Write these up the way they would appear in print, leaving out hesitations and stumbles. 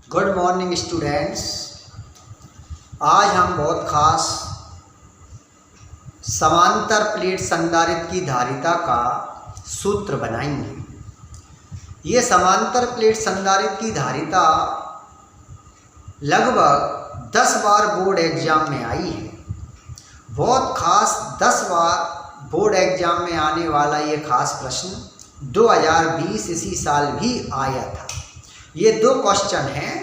Good morning students. आज हम बहुत खास समांतर प्लेट संधारित्र की धारिता का सूत्र बनाएंगे। ये समांतर प्लेट संधारित्र की धारिता लगभग 10 बार बोर्ड एग्जाम में आई है। बहुत खास 10 बार बोर्ड एग्जाम में आने वाला ये खास प्रश्न 2020 इसी साल भी आया था। ये दो क्वेश्चन हैं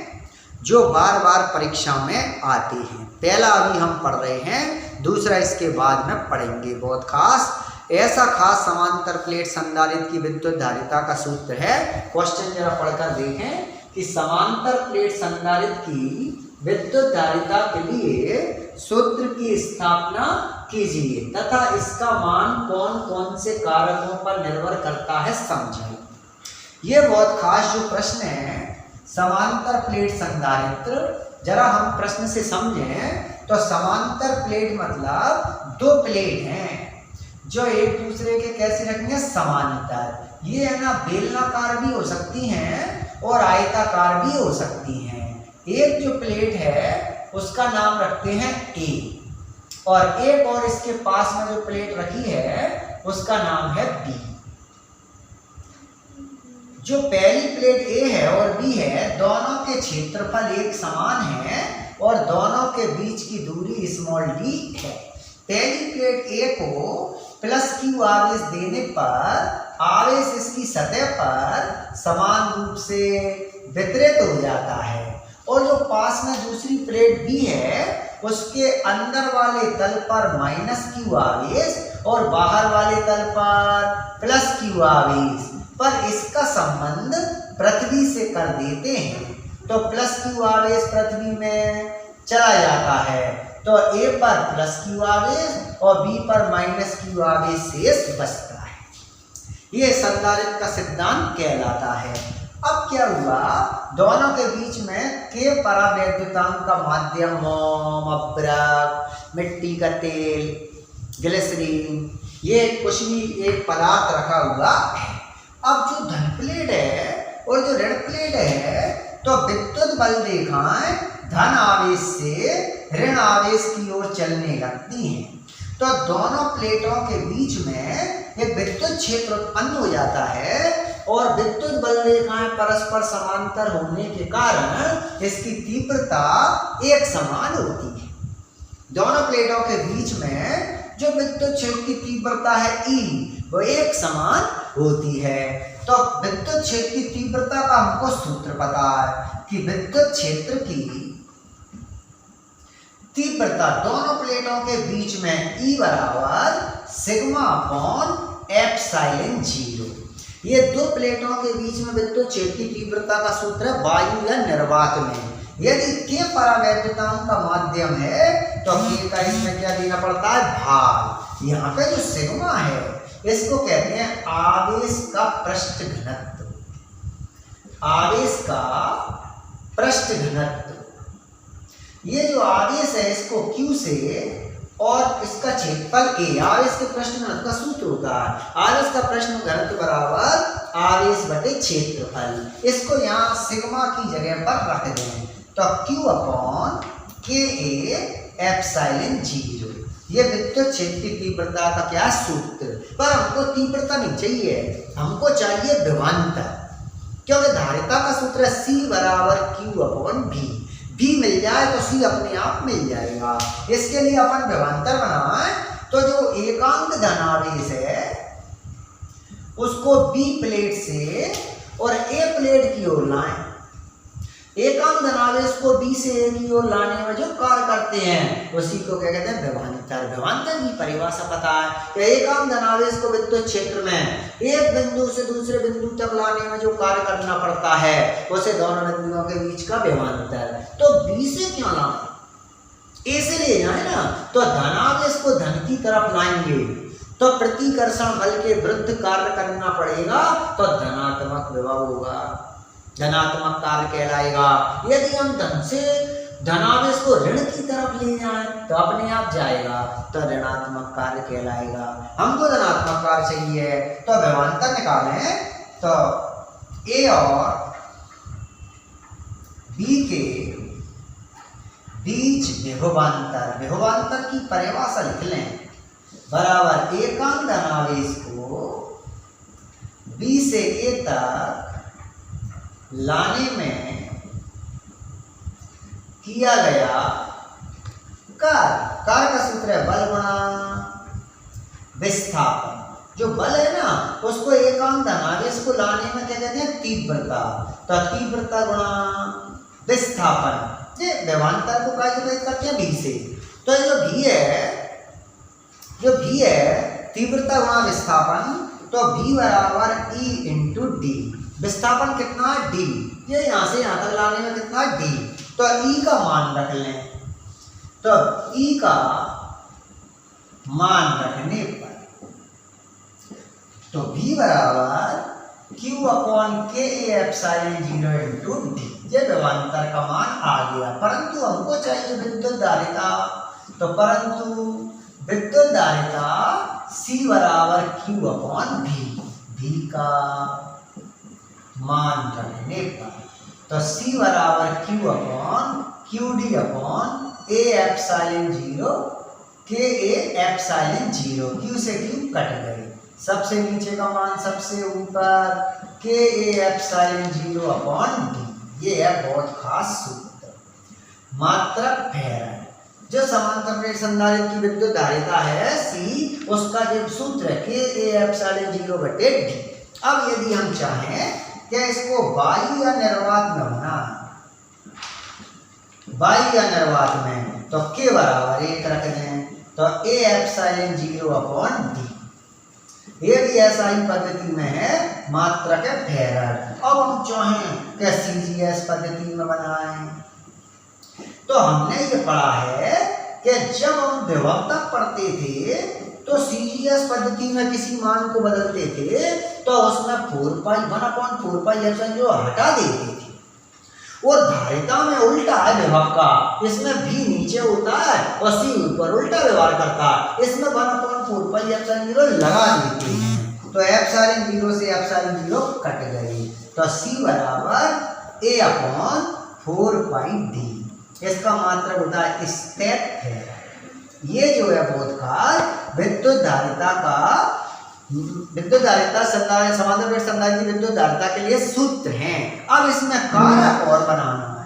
जो बार बार परीक्षा में आते हैं। पहला अभी हम पढ़ रहे हैं, दूसरा इसके बाद में पढ़ेंगे। बहुत खास ऐसा खास समांतर प्लेट संधारित्र की विद्युत धारिता का सूत्र है। क्वेश्चन जरा पढ़कर देखें कि समांतर प्लेट संधारित्र की विद्युत धारिता के लिए सूत्र की स्थापना कीजिए तथा इसका मान कौन कौन से कारकों पर निर्भर करता है समझाइए। ये बहुत खास जो प्रश्न है समांतर प्लेट संधारित्र, जरा हम प्रश्न से समझें तो समांतर प्लेट मतलब दो प्लेट हैं जो एक दूसरे के कैसे रखेंगे समांतर। ये है ना बेलनाकार भी हो सकती हैं और आयताकार भी हो सकती हैं। एक जो प्लेट है उसका नाम रखते हैं ए और एक और इसके पास में जो प्लेट रखी है उसका नाम है बी। जो पहली प्लेट ए है और बी है दोनों के क्षेत्रफल एक समान है और दोनों के बीच की दूरी स्मॉल डी है। पहली प्लेट ए को प्लस क्यू आवेश देने पर आवेश इसकी सतह पर समान रूप से वितरित हो जाता है और जो पास में दूसरी प्लेट बी है उसके अंदर वाले तल पर माइनस क्यू आवेश और बाहर वाले तल पर प्लस क्यू आवेश पर इसका संबंध पृथ्वी से कर देते हैं तो प्लस क्यू आवेश पृथ्वी में चला जाता है तो ए पर प्लस क्यू आवेश और बी पर माइनस क्यू आवेश शेष बचता है। ये संधारित्र का सिद्धांत कहलाता है। अब क्या हुआ, दोनों के बीच में के परावैद्युतांक का माध्यम मोम, अभ्रक, मिट्टी का तेल, ग्लिसरीन, ये कुछ भी एक पदार्थ रखा हुआ है। अब जो धन प्लेट है और जो ऋण प्लेट है तो विद्युत बल रेखाएं धन आवेश से ऋण आवेश की ओर चलने लगती हैं तो दोनों प्लेटों के बीच में एक विद्युत क्षेत्र उत्पन्न हो जाता है और विद्युत बल रेखाएं परस्पर समांतर होने के कारण इसकी तीव्रता एक समान होती है। दोनों प्लेटों के बीच में जो विद्युत क्षेत्र की तीव्रता है ई वो एक समान होती है। तो विद्युत क्षेत्र की तीव्रता का हमको सूत्र पता है कि विद्युत क्षेत्र की तीव्रता दोनों प्लेटों के बीच में ई बराबर सिग्मा अपॉन एप्सिलॉन 0। ये दो प्लेटों के बीच में विद्युत क्षेत्र की तीव्रता का सूत्र है वायु या निर्वात में। यदि के परावैद्युतांक का माध्यम है तो के का इसमें क्या देना पड़ता है भाग। यहाँ पे जो सिग्मा है इसको कहते हैं आवेश का पृष्ठ घनत्व। आवेश का पृष्ठ घनत्व, ये जो आवेश है इसको Q से और इसका क्षेत्रफल A, आवेश के पृष्ठ घनत्व का सूत्र होता है आवेश का पृष्ठ घनत्व बराबर आवेश बटे क्षेत्रफल। इसको यहाँ सिग्मा की जगह पर रख दें तो Q अपॉन के एप्सिलॉन 0। ये विद्युत क्षेत्र की तीव्रता का क्या सूत्र। पर हमको तीव्रता नहीं चाहिए, हमको चाहिए विभवांतर, क्योंकि धारिता का सूत्र है C बराबर Q अपॉन V। V मिल जाए तो C अपने आप मिल जाएगा। इसके लिए अपन विभवांतर बनाएं तो जो एकांक धनावेश है उसको B प्लेट से और A प्लेट की ओर लाएं। एकांक धनावेश को B से A की ओर लाने में जो कार्य करते हैं उसी को क्या कहते हैं विभवांतर। विभवांतर की परिभाषा पता है कि एकांक धनावेश को विद्युत क्षेत्र में एक बिंदु से दूसरे बिंदु तक लाने में जो कार्य करना पड़ता है उसे दोनों बिंदुओं के बीच का विभवांतर। तो B से क्यों लाना, A से ले जाए ना। तो धनावेश को धन की तरफ लाएंगे तो प्रतिकर्षण बल के विरुद्ध कार्य करना पड़ेगा तो धनात्मक विभव होगा, धनात्मक कार्य कहलाएगा। यदि हम धन से धनावेश को ऋण की तरफ ले जाएं तो अपने आप जाएगा तो ऋणात्मक कार्य कहलाएगा। हमको धनात्मक कार्य चाहिए तो विभवांतर निकालें तो A और बी के बीच विभवांतर, विभवांतर की परिभाषा लिख लें, बराबर एकांक धनावेश को बी से ए तक लाने में किया गया कार्य। कार्य का सूत्र है बल गुणा विस्थापन। जो बल है ना उसको एकांक धनावेश को लाने में क्या कहते हैं, तीव्रता। तो तीव्रता गुणा विस्थापन, ये विभवांतर को कार्य करते हैं भी से। तो जो भी है तीव्रता गुणा विस्थापन, तो v बराबर E इंटू डी। विस्थापन कितना है, d। ये यहाँ से यहाँ तक लाने में कितना है, d। तो E का मान रख लें, तो E का मान रखने पर तो v बराबर Q अपॉन के एप्सिलॉन 0 इंटू डी। ये विभवांतर का मान आ गया। परंतु हमको चाहिए विद्युत धारिता, तो परंतु विद्युत धारिता C बराबर Q अपॉन V का मान रखने पर तो C बराबर Q upon QD upon A epsilon 0 के A एप्सिलॉन 0। Q से Q कट गए, सबसे नीचे का मान सबसे ऊपर के A एप्सिलॉन 0 अपॉन D। ये है बहुत खास सूत्र, मात्रक फेराड। जो समांतर प्लेट संधारित्र की विद्युत धारिता है C, उसका जो सूत्र है के A एप्सिलॉन 0 बटे D। अब यदि हम चाहें कि इसको वायु या निर्वात में होना, वायु या निर्वात में, तो के बराबर 1 रख दें, तो A एप्सिलॉन 0 अपॉन D। ये भी ऐसा ही पद्धति में है, मात्रक है फेराड। अब हम चाहें कि CGS पद्धति में बनाएं, तो हमने ये पढ़ा है कि जब हम विभवतक पढ़ते थे तो CGS पद्धति में किसी मान को बदलते थे तो उसमें 4 पाई एप्सिलॉन जो हटा देते थे। और धारिता में उल्टा है विभव का, इसमें भी नीचे होता है और C ऊपर उल्टा व्यवहार करता है। इसमें 1/4 पाई एप्सिलॉन 0 लगा देते हैं, तो एप्सिलॉन 0 से एप्सिलॉन 0 कट गई, तो C बराबर A अपॉन 4 पाई D। इसका मात्रक होता है स्टेप फेराड। ये जो है बहुत खास विद्युत धारिता समांतर प्लेट संधारित्र की विद्युत धारिता के लिए सूत्र हैं। अब इसमें कारक और बनाना है।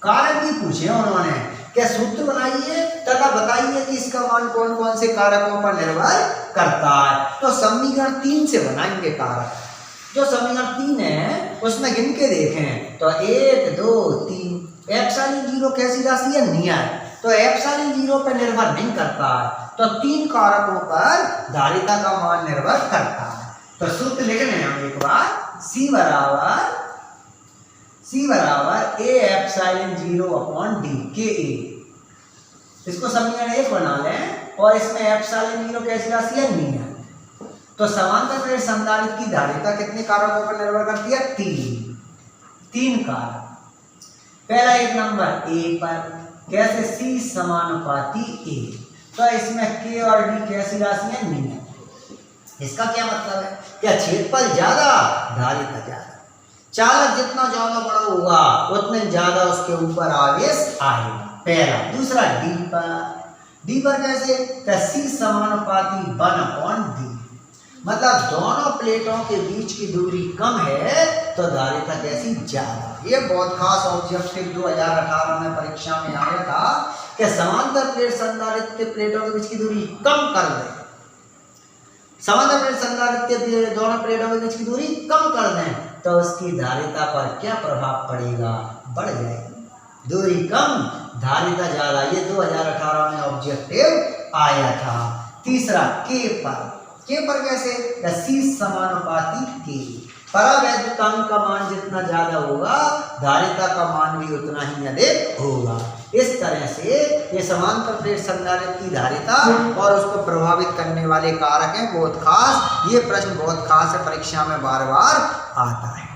कारक भी पूछे उन्होंने क्या सूत्र बनाइए तथा बताइए कि इसका मान कौन कौन से कारकों पर निर्भर करता है। तो समीकरण 3 से बनाएंगे कारक। जो समीकरण 3 है उसमें गिन के देखें तो 1 2 3। एप्सिलॉन 0 कैसी राशि है, नियत, तो एप्सिलॉन 0 पर निर्भर नहीं करता है, तो 3 कारकों पर धारिता का मान निर्भर करता है। तो सूत्र लिख लें हम एक बार, C बराबर A एप्सिलॉन 0 अपॉन D के A। इसको समीकरण 1 बना लें और इसमें एप्सिलॉन 0 कैसी राशि है, नियत। तो समांतर प्लेट संधारित्र की धारिता कितने कारकों पर निर्भर करती है, 3 कारक। पहला 1 नंबर A पर, कैसे C समानुपाती A, तो इसमें K और D कैसी राशि है, नियत। इसका क्या मतलब है, क्या क्षेत्रफल ज्यादा धारिता ज्यादा, चालक जितना ज्यादा बड़ा होगा उतने ज्यादा उसके ऊपर आवेश आएगा, पहला। दूसरा D पर कैसे, क्या C समानुपाती 1/D, मतलब दोनों प्लेटों के बीच की दूरी कम है तो धारिता कैसी ज्यादा। ये बहुत खास ऑब्जेक्टिव 2018 में परीक्षा में आया था कि समांतर प्लेट संधारित्र के प्लेटों के बीच की दूरी कम कर दें, समांतर प्लेट संधारित्र के दोनों प्लेटों के बीच की दूरी कम कर दें तो उसकी धारिता पर क्या प्रभाव पड़ेगा, बढ़ जाएगी। दूरी कम धारिता ज्यादा, ये 2018 में ऑब्जेक्टिव आया था। तीसरा के पर कैसे, C समानुपाती K, परावैद्युतांक का मान जितना ज्यादा होगा धारिता का मान भी उतना ही अधिक होगा। इस तरह से ये समांतर प्लेट संधारित्र की धारिता और उसको प्रभावित करने वाले कारक हैं बहुत खास। ये प्रश्न बहुत खास है, परीक्षा में बार बार आता है।